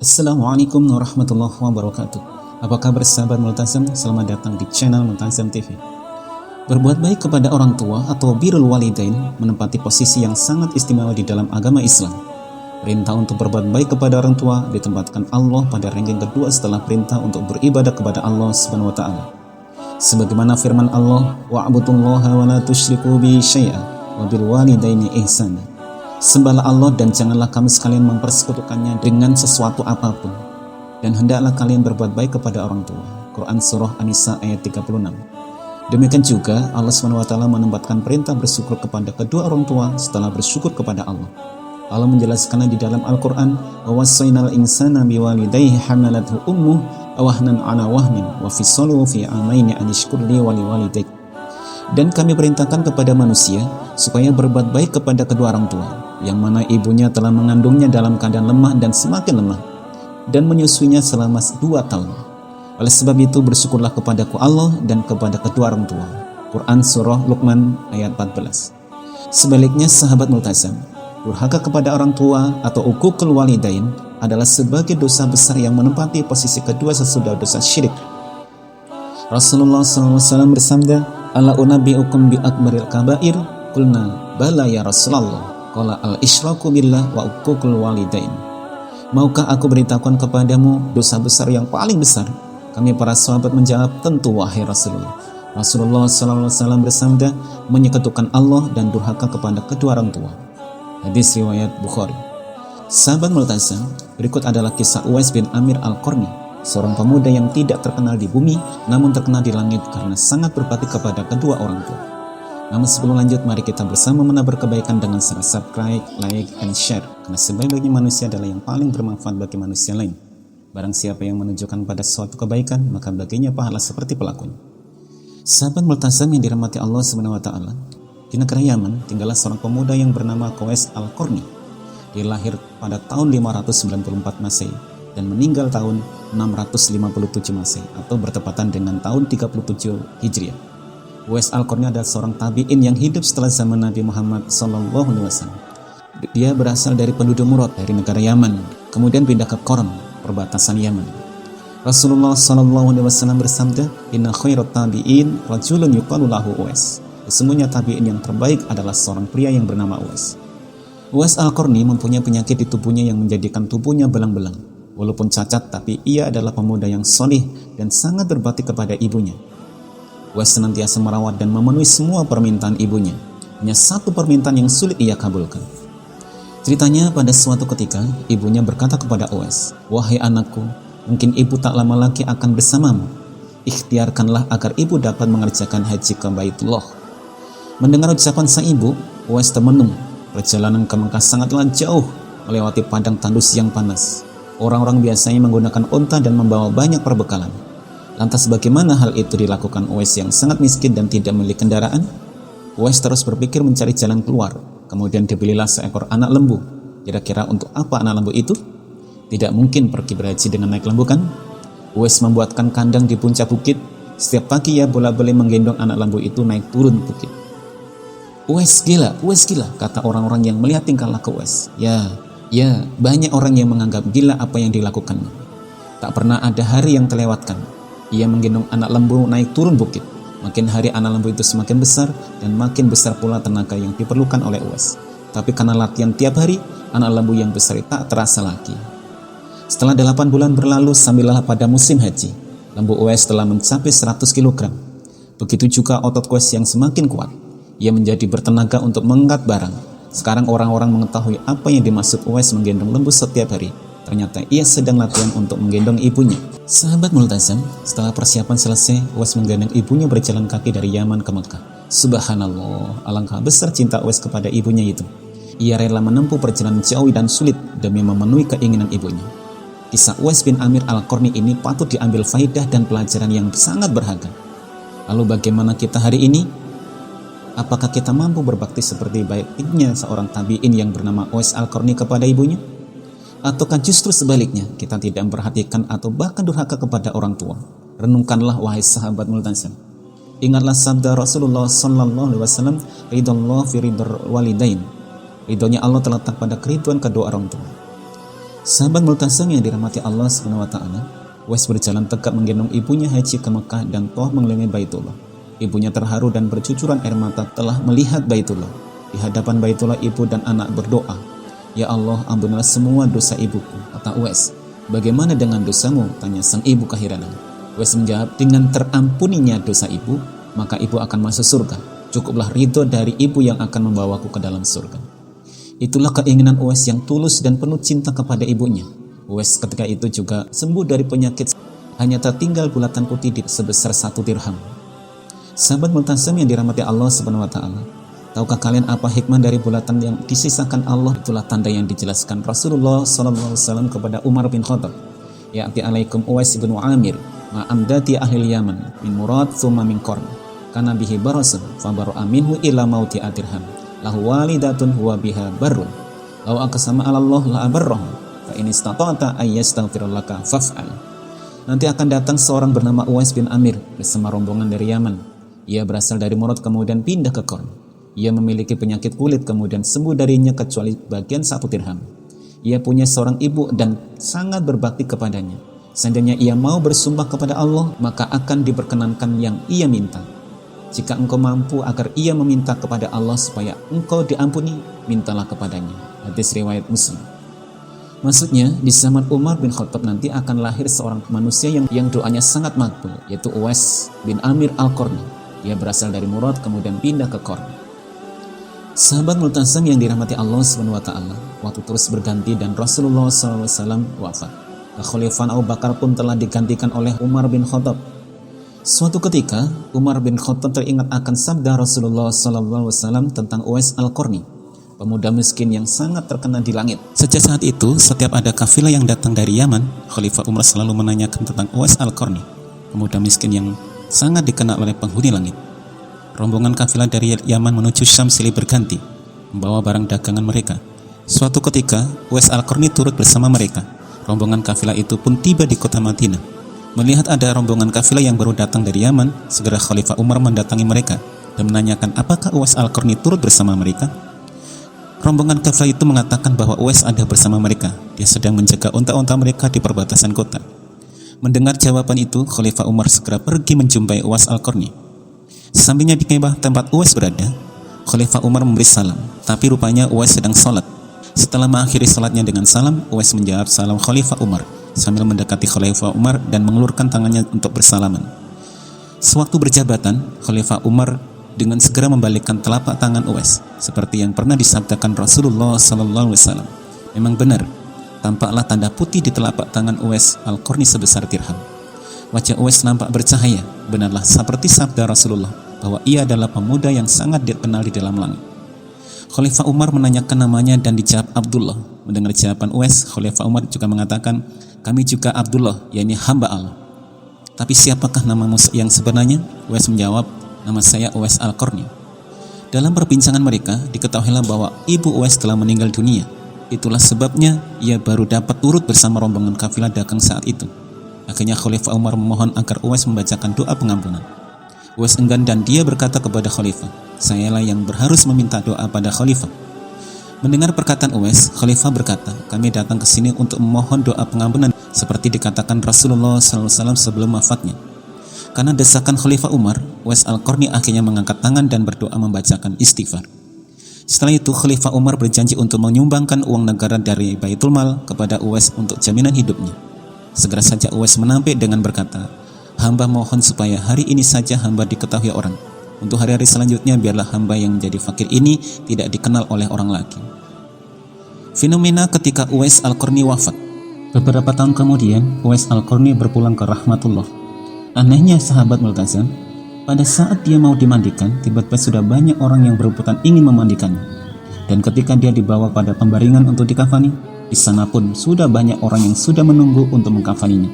Assalamualaikum warahmatullahi wabarakatuh. Apa kabar sahabat Multazam? Selamat datang di channel Multazam TV. Berbuat baik kepada orang tua atau birrul walidain menempati posisi yang sangat istimewa di dalam agama Islam. Perintah untuk berbuat baik kepada orang tua ditempatkan Allah pada ranking kedua setelah perintah untuk beribadah kepada Allah Subhanahu wa taala. Sebagaimana firman Allah, wa'budullaha wa la tusyriku bihi syai'a wa bil walidaini ihsana. Sembahlah Allah dan janganlah kamu sekalian mempersekutukannya dengan sesuatu apapun. Dan hendaklah kalian berbuat baik kepada orang tua. Quran Surah An-Nisa ayat 36. Demikian juga Allah SWT menempatkan perintah bersyukur kepada kedua orang tua setelah bersyukur kepada Allah. Allah menjelaskannya di dalam Al-Quran, وَوَصَّيْنَا الْإِنسَانَ بِوَالِدَيْهِ حَمَلَتْهُ أُمُّهُ وَوَهْنًا عَلَى وَهْنٍ وَفِصَالُهُ فِي عَامَيْنِ أَنِ اشْكُرْ لِي وَلِوَالِدَيْكَ. Dan kami perintahkan kepada manusia supaya berbuat baik kepada kedua orang tua, yang mana ibunya telah mengandungnya dalam keadaan lemah dan semakin lemah, dan menyusuinya selama 2 tahun. Oleh sebab itu bersyukurlah kepadaku Allah dan kepada kedua orang tua. Quran Surah Luqman ayat 14. Sebaliknya sahabat Multazam, durhaka kepada orang tua atau uququl walidain adalah sebagai dosa besar yang menempati posisi kedua sesudah dosa syirik. Rasulullah SAW bersabda, "Ala unabbi'ukum bi akbaril kabair?" Qulna, "Bala ya Rasulullah." Qala al-isyraku billah wa uququl walidain. Maukah aku beritahukan kepadamu dosa besar yang paling besar? Kami para sahabat menjawab, tentu wahai Rasulullah. Rasulullah SAW bersabda, menyekutukan Allah dan durhaka kepada kedua orang tua. Hadis riwayat Bukhari. Sahabat Multazam, berikut adalah kisah Uwais bin Amir Al-Qarni, seorang pemuda yang tidak terkenal di bumi namun terkenal di langit karena sangat berbakti kepada kedua orang tua. Namun sebelum lanjut, mari kita bersama menebar kebaikan dengan cara subscribe, like, and share. Karena sebaik-baiknya manusia adalah yang paling bermanfaat bagi manusia lain. Barang siapa yang menunjukkan pada suatu kebaikan, maka baginya pahala seperti pelakunya. Sahabat Multazam yang dirahmati Allah Subhanahu wa taala, di negara Yaman tinggallah seorang pemuda yang bernama Uwais Al-Qarni. Dia lahir pada tahun 594 Masehi dan meninggal tahun 657 Masehi atau bertepatan dengan tahun 37 Hijriah. Uwais Al-Qarni adalah seorang tabi'in yang hidup setelah zaman Nabi Muhammad SAW. Dia berasal dari penduduk Murad dari negara Yaman, kemudian pindah ke Qarn, perbatasan Yaman. Rasulullah SAW bersabda, "Inna khairat tabi'in rajulun yuqalu lahu Uwais." Sesungguhnya tabi'in yang terbaik adalah seorang pria yang bernama Uwais. Uwais Al-Qarni mempunyai penyakit di tubuhnya yang menjadikan tubuhnya belang-belang. Walaupun cacat, tapi ia adalah pemuda yang solih dan sangat berbakti kepada ibunya. Uwais senantiasa merawat dan memenuhi semua permintaan ibunya. Hanya satu permintaan yang sulit ia kabulkan. Ceritanya, pada suatu ketika, ibunya berkata kepada Uwais, "Wahai anakku, mungkin ibu tak lama lagi akan bersamamu. Ikhtiarkanlah agar ibu dapat mengerjakan haji ke Baitullah." Mendengar ucapan sang ibu, Uwais termenung. Perjalanan ke Mekah sangatlah jauh, melewati padang tandus yang panas. Orang-orang biasanya menggunakan unta dan membawa banyak perbekalan. Lantas bagaimana hal itu dilakukan Uwais yang sangat miskin dan tidak memiliki kendaraan? Uwais terus berpikir mencari jalan keluar. Kemudian dibelilah seekor anak lembu. Kira-kira untuk apa anak lembu itu? Tidak mungkin pergi berhaji dengan naik lembu, kan? Uwais membuatkan kandang di puncak bukit. Setiap pagi ia bolak-balik menggendong anak lembu itu naik turun bukit. Uwais gila, kata orang-orang yang melihat tingkah laku Uwais. Ya, banyak orang yang menganggap gila apa yang dilakukannya. Tak pernah ada hari yang terlewatkan ia menggendong anak lembu naik turun bukit. Makin hari anak lembu itu semakin besar dan makin besar pula tenaga yang diperlukan oleh Uwais. Tapi karena latihan tiap hari, anak lembu yang besar tak terasa lagi. Setelah 8 bulan berlalu, sambillah pada musim haji, lembu Uwais telah mencapai 100 kg. Begitu juga otot Uwais yang semakin kuat. Ia menjadi bertenaga untuk mengangkat barang. Sekarang orang-orang mengetahui apa yang dimaksud Uwais menggendong lembu setiap hari. Ternyata ia sedang latihan untuk menggendong ibunya. Sahabat Multazam, setelah persiapan selesai, Uwais menggendong ibunya berjalan kaki dari Yaman ke Mekah. Subhanallah, alangkah besar cinta Uwais kepada ibunya itu. Ia rela menempuh perjalanan jauh dan sulit demi memenuhi keinginan ibunya. Kisah Uwais bin Amir Al-Qarni ini patut diambil faidah dan pelajaran yang sangat berharga. Lalu bagaimana kita hari ini? Apakah kita mampu berbakti seperti baiknya seorang tabi'in yang bernama Uwais Al-Qarni kepada ibunya? Ataukah justru sebaliknya, kita tidak memperhatikan atau bahkan durhaka kepada orang tua? Renungkanlah wahai sahabat Multazam. Ingatlah sabda Rasulullah SAW, "Ridallah fi ridar walidain." Ridhonya Allah terletak pada keriduan kedua orang tua. Sahabat Multasam yang dirahmati Allah SWT, Uwais berjalan tegap menggendong ibunya haji ke Mekah dan toh mengelilingi Baitullah. Ibunya terharu dan bercucuran air mata telah melihat Baitullah. Di hadapan Baitullah, ibu dan anak berdoa, "Ya Allah, ampunilah semua dosa ibuku," kata Uwais. "Bagaimana dengan dosamu?" tanya sang ibu keheranan. Uwais menjawab, "Dengan terampuninya dosa ibu, maka ibu akan masuk surga. Cukuplah ridho dari ibu yang akan membawaku ke dalam surga." Itulah keinginan Uwais yang tulus dan penuh cinta kepada ibunya. Uwais ketika itu juga sembuh dari penyakit, hanya tertinggal bulatan putih sebesar 1 dirham. Sahabat Multasam yang dirahmati Allah SWT, tahukah kalian apa hikmah dari bulatan yang disisakan Allah? Itulah tanda yang dijelaskan Rasulullah SAW kepada Umar bin Khattab. "Ya'ti alaikum Uwais bin Amir ma'amdati ahli Yaman min murad thumma min qarn kana bihi barasun fabaru'a minhu ila mauti adirham lahu walidatun huwa biha barrun law aqsama 'ala Allah la abarrahu fa in istata'ta ay yastaghfir laka faf'al." Nanti akan datang seorang bernama Uwais bin Amir bersama rombongan dari Yaman. Ia berasal dari Murad kemudian pindah ke Qarn. Ia memiliki penyakit kulit kemudian sembuh darinya kecuali bagian 1 dirham. Ia punya seorang ibu dan sangat berbakti kepadanya. Seandainya ia mau bersumpah kepada Allah, maka akan diperkenankan yang ia minta. Jika engkau mampu agar ia meminta kepada Allah supaya engkau diampuni, mintalah kepadanya. Hadis riwayat Muslim. Maksudnya, di zaman Umar bin Khattab nanti akan lahir seorang manusia yang doanya sangat makbul, yaitu Uwais bin Amir al-Qarni. Dia berasal dari Murad kemudian pindah ke Qarn. Sahabat Multasam yang dirahmati Allah SWT, waktu terus berganti dan Rasulullah SAW wafat. Khalifah Abu Bakar pun telah digantikan oleh Umar bin Khattab. Suatu ketika, Umar bin Khattab teringat akan sabda Rasulullah SAW tentang Uwais al-Qarni, pemuda miskin yang sangat terkenal di langit. Sejak saat itu, setiap ada kafilah yang datang dari Yaman, Khalifah Umar selalu menanyakan tentang Uwais al-Qarni, pemuda miskin yang sangat dikenal oleh penghuni langit. Rombongan kafilah dari Yaman menuju Syam silih berganti, membawa barang dagangan mereka. Suatu ketika, Uwais al-Qarni turut bersama mereka. Rombongan kafilah itu pun tiba di kota Madinah. Melihat ada rombongan kafilah yang baru datang dari Yaman, segera Khalifah Umar mendatangi mereka dan menanyakan apakah Uwais al-Qarni turut bersama mereka. Rombongan kafilah itu mengatakan bahwa Uwais ada bersama mereka. Dia sedang menjaga unta-unta mereka di perbatasan kota. Mendengar jawaban itu, Khalifah Umar segera pergi menjumpai Uwais al-Qarni. Sampingnya di kemah tempat Uwais berada, Khalifah Umar memberi salam, tapi rupanya Uwais sedang sholat. Setelah mengakhiri sholatnya dengan salam, Uwais menjawab salam Khalifah Umar sambil mendekati Khalifah Umar dan mengelurkan tangannya untuk bersalaman. Sewaktu berjabatan, Khalifah Umar dengan segera membalikkan telapak tangan Uwais, seperti yang pernah disabdakan Rasulullah SAW. Memang benar, tampaklah tanda putih di telapak tangan Uwais al-Qarni sebesar dirham. Wajah Uwais nampak bercahaya, benarlah seperti sabda Rasulullah bahwa ia adalah pemuda yang sangat dikenal di dalam langit. Khalifah Umar menanyakan namanya dan dijawab Abdullah. Mendengar jawaban Uwais, Khalifah Umar juga mengatakan, "Kami juga Abdullah, yakni hamba Allah." "Tapi siapakah namamu yang sebenarnya?" Uwais menjawab, "Nama saya Uwais al-Qarni." Dalam perbincangan mereka, diketahuilah bahwa ibu Uwais telah meninggal dunia. Itulah sebabnya ia baru dapat turut bersama rombongan kafilah dagang saat itu. Akhirnya Khalifah Umar memohon agar Uwais membacakan doa pengampunan. Uwais enggan dan dia berkata kepada Khalifah, "Sayalah yang berharus meminta doa pada Khalifah." Mendengar perkataan Uwais, Khalifah berkata, "Kami datang ke sini untuk memohon doa pengampunan seperti dikatakan Rasulullah SAW sebelum wafatnya." Karena desakan Khalifah Umar, Uwais al-Qarni akhirnya mengangkat tangan dan berdoa membacakan istighfar. Setelah itu, Khalifah Umar berjanji untuk menyumbangkan uang negara dari Baitul Mal kepada Uwais untuk jaminan hidupnya. Segera saja Uwais menampik dengan berkata, "Hamba mohon supaya hari ini saja hamba diketahui orang. Untuk hari-hari selanjutnya biarlah hamba yang menjadi fakir ini tidak dikenal oleh orang lagi." Fenomena ketika Uwais al-Qarni wafat. Beberapa tahun kemudian, Uwais al-Qarni berpulang ke rahmatullah. Anehnya sahabat Multasam, pada saat dia mau dimandikan, tiba-tiba sudah banyak orang yang berebutan ingin memandikannya. Dan ketika dia dibawa pada pembaringan untuk dikafani, di sana pun sudah banyak orang yang sudah menunggu untuk mengkafaninya.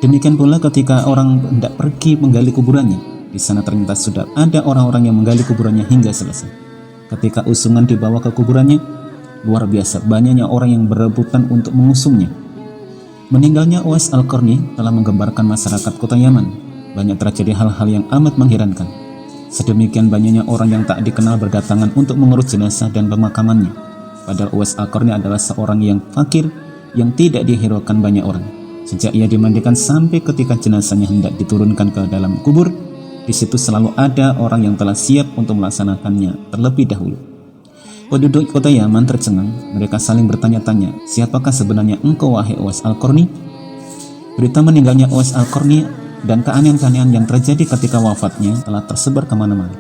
Demikian pula ketika orang hendak pergi menggali kuburannya, di sana ternyata sudah ada orang-orang yang menggali kuburannya hingga selesai. Ketika usungan dibawa ke kuburannya, luar biasa banyaknya orang yang berebutan untuk mengusungnya. Meninggalnya Uwais al-Qarni telah menggembarkan masyarakat kota Yaman. Banyak terjadi hal-hal yang amat mengherankan. Sedemikian banyaknya orang yang tak dikenal berdatangan untuk mengurus jenazah dan pemakamannya. Padahal Uwais al-Qarni adalah seorang yang fakir yang tidak dihiraukan banyak orang. Sejak ia dimandikan sampai ketika jenazahnya hendak diturunkan ke dalam kubur, di situ selalu ada orang yang telah siap untuk melaksanakannya terlebih dahulu. Penduduk kota Yaman tercengang, mereka saling bertanya-tanya, siapakah sebenarnya engkau wahai Uwais Al-Qarni? Berita meninggalnya Uwais Al-Qarni dan keanehan-keanehan yang terjadi ketika wafatnya telah tersebar kemana-mana.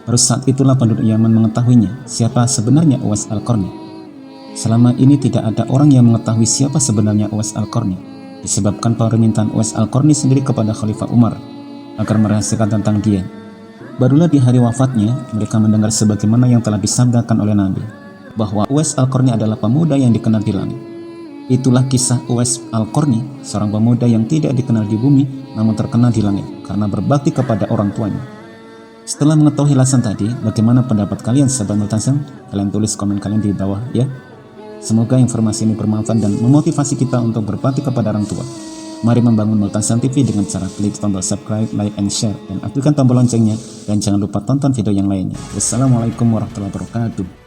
Baru saat itulah penduduk Yaman mengetahuinya siapa sebenarnya Uwais Al-Qarni. Selama ini tidak ada orang yang mengetahui siapa sebenarnya Uwais Al-Qarni, disebabkan permintaan Uwais Al-Qarni sendiri kepada Khalifah Umar agar merahasiakan tentang dia. Barulah di hari wafatnya mereka mendengar sebagaimana yang telah disabdakan oleh Nabi, bahwa Uwais Al-Qarni adalah pemuda yang dikenal di langit. Itulah kisah Uwais Al-Qarni, seorang pemuda yang tidak dikenal di bumi namun terkenal di langit karena berbakti kepada orang tuanya. Setelah mengetahui ulasan tadi, bagaimana pendapat kalian sahabat Multazam? Kalian tulis komen kalian di bawah ya. Semoga informasi ini bermanfaat dan memotivasi kita untuk berbakti kepada orang tua. Mari membangun Multazam TV dengan cara klik tombol subscribe, like, and share, dan aktifkan tombol loncengnya. Dan jangan lupa tonton video yang lainnya. Wassalamualaikum warahmatullahi wabarakatuh.